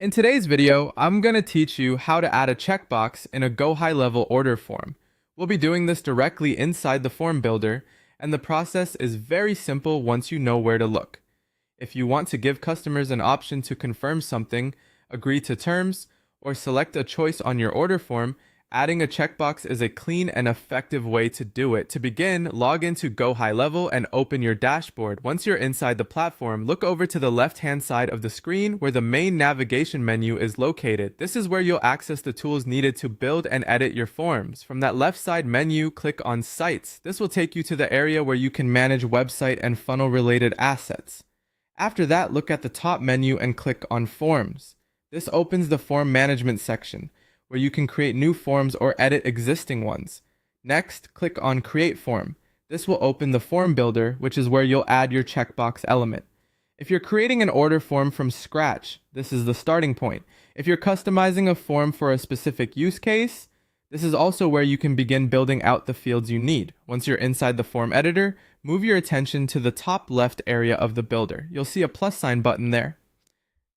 In today's video, I'm going to teach you how to add a checkbox in a Gohighlevel order form. We'll be doing this directly inside the form builder, and the process is very simple once you know where to look. If you want to give customers an option to confirm something, agree to terms, or select a choice on your order form, adding a checkbox is a clean and effective way to do it. To begin, log into Gohighlevel and open your dashboard. Once you're inside the platform, look over to the left-hand side of the screen where the main navigation menu is located. This is where you'll access the tools needed to build and edit your forms. From that left side menu, click on Sites. This will take you to the area where you can manage website and funnel-related assets. After that, look at the top menu and click on Forms. This opens the form management section, where you can create new forms or edit existing ones. Next, click on Create Form. This will open the form builder, which is where you'll add your checkbox element. If you're creating an order form from scratch, this is the starting point. If you're customizing a form for a specific use case, this is also where you can begin building out the fields you need. Once you're inside the form editor, move your attention to the top left area of the builder. You'll see a plus sign button there.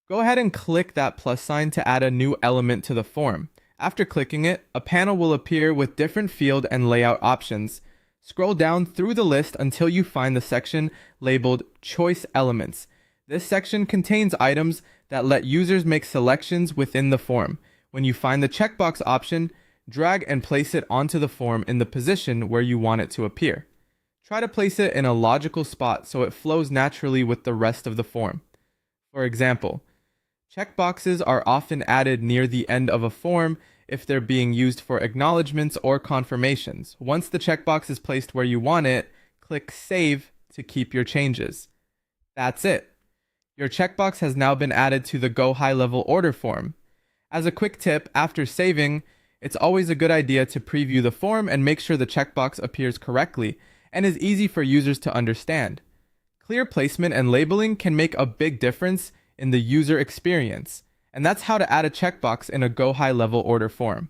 Go ahead and click that plus sign to add a new element to the form. After clicking it, a panel will appear with different field and layout options. Scroll down through the list until you find the section labeled Choice Elements. This section contains items that let users make selections within the form. When you find the checkbox option, drag and place it onto the form in the position where you want it to appear. Try to place it in a logical spot so it flows naturally with the rest of the form. For example, checkboxes are often added near the end of a form if they're being used for acknowledgements or confirmations. Once the checkbox is placed where you want it, click Save to keep your changes. That's it. Your checkbox has now been added to the Gohighlevel order form. As a quick tip, after saving, it's always a good idea to preview the form and make sure the checkbox appears correctly and is easy for users to understand. Clear placement and labeling can make a big difference in the user experience, and that's how to add a checkbox in a Gohighlevel order form.